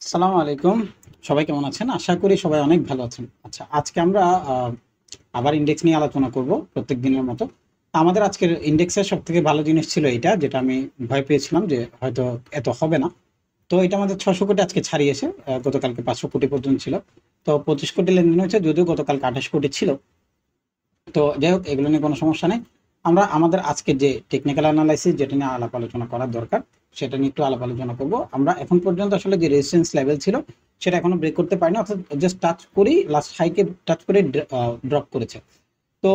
আসসালামু আলাইকুম। সবাই কেমন আছেন? আশা করি সবাই অনেক ভালো আছেন। আচ্ছা, আজকে আমরা আবার ইন্ডেক্স নিয়ে আলোচনা করব প্রত্যেক দিনের মতো। আমাদের আজকের ইন্ডেক্সের সবথেকে ভালো জিনিস ছিল এটা, যেটা আমি ভয় পেয়েছিলাম যে হয়তো এত হবে না। তো এটা আমাদের 600 কোটি আজকে ছাড়িয়েছে। গতকালকে 500 কোটি পর্যন্ত ছিল। তো 25 কোটি লেনদেন হয়েছে, যদিও গতকালকে 28 কোটি ছিল। তো যাই হোক, এগুলো নিয়ে কোনো সমস্যা নেই। আমরা আমাদের আজকে যে টেকনিক্যাল অ্যানালাইসিস যেটা নিয়ে আলাপ আলোচনা করার দরকার, সেটা নিয়ে একটু আলাপ আলোচনা করব। আমরা এখন পর্যন্ত আসলে যে রেজিস্ট্যান্স লেভেল ছিল সেটা এখনো ব্রেক করতে পারিনি, অর্থাৎ জাস্ট টাচ করেই লাস্ট হাইকে টাচ করে ড্রপ করেছে। তো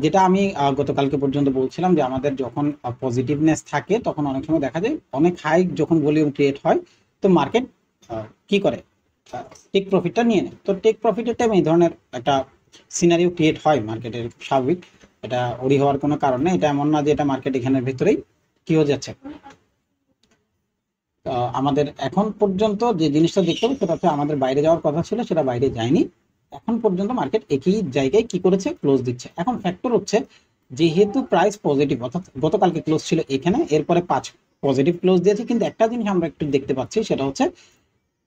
যেটা আমি গতকালকে পর্যন্ত বলছিলাম যে আমাদের যখন পজিটিভনেস থাকে তখন অনেক সময় দেখা যায় অনেক হাই যখন ভলিউম ক্রিয়েট হয়, তো মার্কেট কি করে, টেক প্রফিটটা নিয়ে নেয়। তো টেক প্রফিটের টাইম এই ধরনের একটা সিনারিও ক্রিয়েট হয় মার্কেটের, স্বাভাবিক। এটা ওরি হওয়ার কোনো কারণ নেই। এটা এমন না যে এটা মার্কেট এখানের ভেতরেই কি হয়ে যাচ্ছে। আমাদের এখন পর্যন্ত যে জিনিসটা দেখতে হবে সেটা হচ্ছে আমাদের বাইরে যাওয়ার কথা ছিল, সেটা বাইরে যায়নি। এখন পর্যন্ত মার্কেট একই জায়গায় কি করেছে, ক্লোজ দিচ্ছে। এখন ফ্যাক্টর হচ্ছে যেহেতু প্রাইস পজিটিভ, অর্থাৎ গতকালকে ক্লোজ ছিল এখানে, এরপরে 5 পজিটিভ ক্লোজ দিয়েছে, কিন্তু একটা জিনিস আমরা একটু দেখতে পাচ্ছি, সেটা হচ্ছে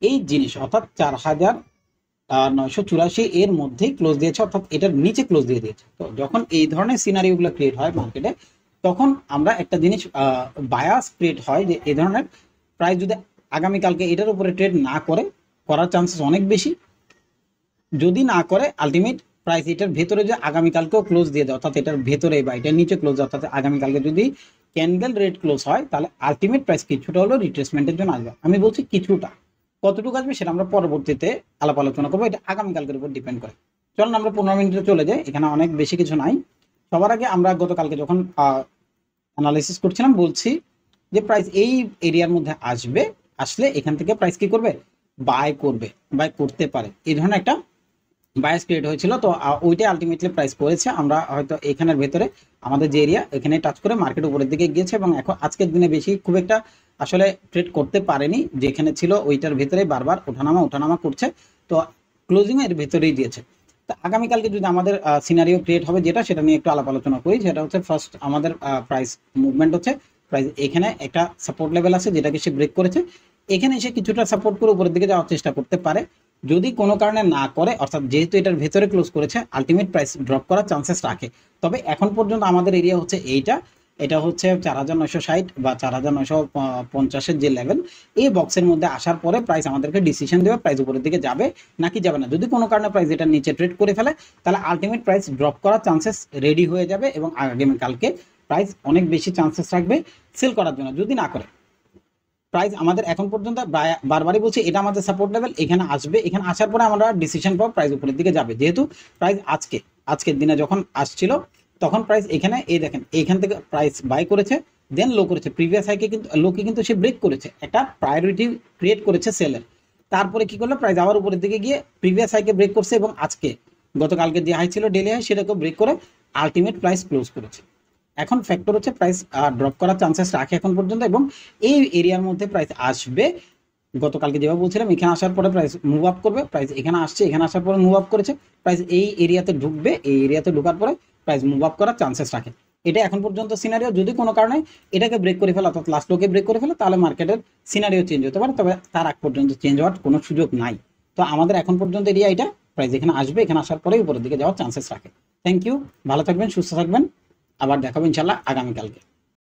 এই জিনিস অর্থাৎ 4,984 এর মধ্যেই ক্লোজ দিয়েছে, অর্থাৎ এটার নিচে ক্লোজ দিয়ে দিয়েছে। তো যখন এই ধরনের সিনারিও গুলো ক্রিয়েট হয় মার্কেটে, তখন আমরা একটা জিনিস বায়াস ক্রিয়েট হয় যে এই ধরনের প্রাইস যদি আগামীকালকে এটার উপরে ট্রেড না করে, করার চান্সেস অনেক বেশি। যদি না করে আলটিমেট প্রাইস এটার ভেতরে যে আগামীকালকেও ক্লোজ দিয়ে দেয়, অর্থাৎ এটার ভেতরে বা এটার নিচে ক্লোজ, অর্থাৎ আগামীকালকে যদি ক্যান্ডেল রেড ক্লোজ হয়, তাহলে আলটিমেট প্রাইস কিছুটা হলেও রিট্রেসমেন্টের জন্য আসবে। আমি বলছি কিছুটা, কতটুকু আসবে সেটা আমরা পরবর্তীতে আলাপ আলোচনা করবো, এটা আগামীকালকের উপর ডিপেন্ড করে। চলুন আমরা 15 মিনিটে চলে যাই, এখানে অনেক বেশি কিছু নাই। সবার আগে আমরা গতকালকে যখন অ্যানালাইসিস করছিলাম বলছি যে প্রাইস এই এরিয়ার মধ্যে আসবে, আসলে এখান থেকে প্রাইস কি করবে, বাই করবে, বাই করতে পারে, এই ধরনের একটা বায়াস ক্রিয়েট হয়েছিল। তো ওইটাই আলটিমেটলি প্রাইস পড়েছে। আমরা হয়তো এখানের ভেতরে আমাদের যে এরিয়া, এখানে টাচ করে মার্কেট উপরের দিকে গিয়েছে, এবং এখন আজকের দিনে বেশি খুব একটা আসলে ট্রেড করতে পারেনি, যেখানে ছিল ওইটার ভেতরে বারবার ওঠানামা ওঠানামা করছে। তো ক্লোজিং এর ভেতরেই দিয়েছে। তো আগামীকালকে যদি আমাদের সিনারিও ক্রিয়েট হবে, যেটা সেটা নিয়ে একটু আলাপ আলোচনা করি। সেটা হচ্ছে ফার্স্ট আমাদের প্রাইস মুভমেন্ট হচ্ছে, প্রাইস এখানে একটা সাপোর্ট লেভেল আছে যেটাকে সে ব্রেক করেছে, এখানে এসে কিছুটা সাপোর্ট করে উপরের দিকে যাওয়ার চেষ্টা করতে পারে। যদি কোনো কারণে না করে, অর্থাৎ যেহেতু এটার ভেতরে ক্লোজ করেছে, আলটিমেট প্রাইস ড্রপ করার চান্সেস রাখে। তবে এখন পর্যন্ত আমাদের এরিয়া হচ্ছে এইটা, এটা হচ্ছে 4,960 বা 4,950-এর যে লেভেল, এই বক্সের মধ্যে আসার পরে প্রাইস আমাদেরকে ডিসিশন দেবে প্রাইস উপরের দিকে যাবে নাকি যাবে না। যদি কোনো কারণে প্রাইস এটার নিচে ট্রেড করে ফেলে, তাহলে আলটিমেট প্রাইস ড্রপ করার চান্সেস রেডি হয়ে যাবে, এবং আগামীকালকে প্রাইস অনেক বেশি চান্সেস রাখবে সেল করার জন্য। যদি না করে, প্রাইস আমাদের এখন পর্যন্ত বারবারই বলছি এটা আমাদের সাপোর্ট লেভেল, এখানে আসবে, এখানে আসার পরে আমরা ডিসিশন পাবো প্রাইস উপরের দিকে যাবে। যেহেতু প্রাইস আজকের দিনে যখন আসছিল, তখন প্রাইস এখানে এই দেখেন এইখান থেকে প্রাইস বাই করেছে, দেন লো করেছে, প্রিভিয়াস হাইকে কিন্তু লোকে কিন্তু সে ব্রেক করেছে, একটা প্রায়োরিটি ক্রিয়েট করেছে সেলের। তারপরে কি করলো, প্রাইস আবার উপরের দিকে গিয়ে প্রিভিয়াস হাইকে ব্রেক করছে, এবং আজকে গতকালকে যে হাই ছিল ডেলি হাই, সেটাকে ব্রেক করে আলটিমেট প্রাইস ক্লোজ করেছে। এখন ফ্যাক্টর হচ্ছে প্রাইস ড্রপ করার চান্সেস রাখে এখন পর্যন্ত, এবং এই এরিয়ার মধ্যে প্রাইস আসবে। গতকালকে যেভাবে বলছিলাম, এখানে আসার পরে প্রাইস মুভ আপ করবে, প্রাইস এখানে আসছে, এখানে আসার পরে মুভ আপ করেছে, প্রাইস এই এরিয়াতে ঢুকবে, এই এরিয়াতে ঢোকার পরে প্রাইস মুভ আপ করার চান্সেস রাখে। এটা এখন পর্যন্ত সিনারিও। যদি কোনো কারণে এটাকে ব্রেক করে ফেলে, অর্থাৎ লাস্ট লোকে ব্রেক করে ফেলে, তাহলে মার্কেটের সিনারিও চেঞ্জ হতে পারে, তবে তার আগ পর্যন্ত চেঞ্জ হওয়ার কোনো সুযোগ নাই। তো আমাদের এখন পর্যন্ত এরিয়া এটা, প্রাইস এখানে আসবে, এখানে আসার পরে উপরের দিকে যাওয়ার চান্সেস রাখে। থ্যাংক ইউ, ভালো থাকবেন, সুস্থ থাকবেন, আবার দেখাবো ইনশাল্লাহ আগামীকালকে।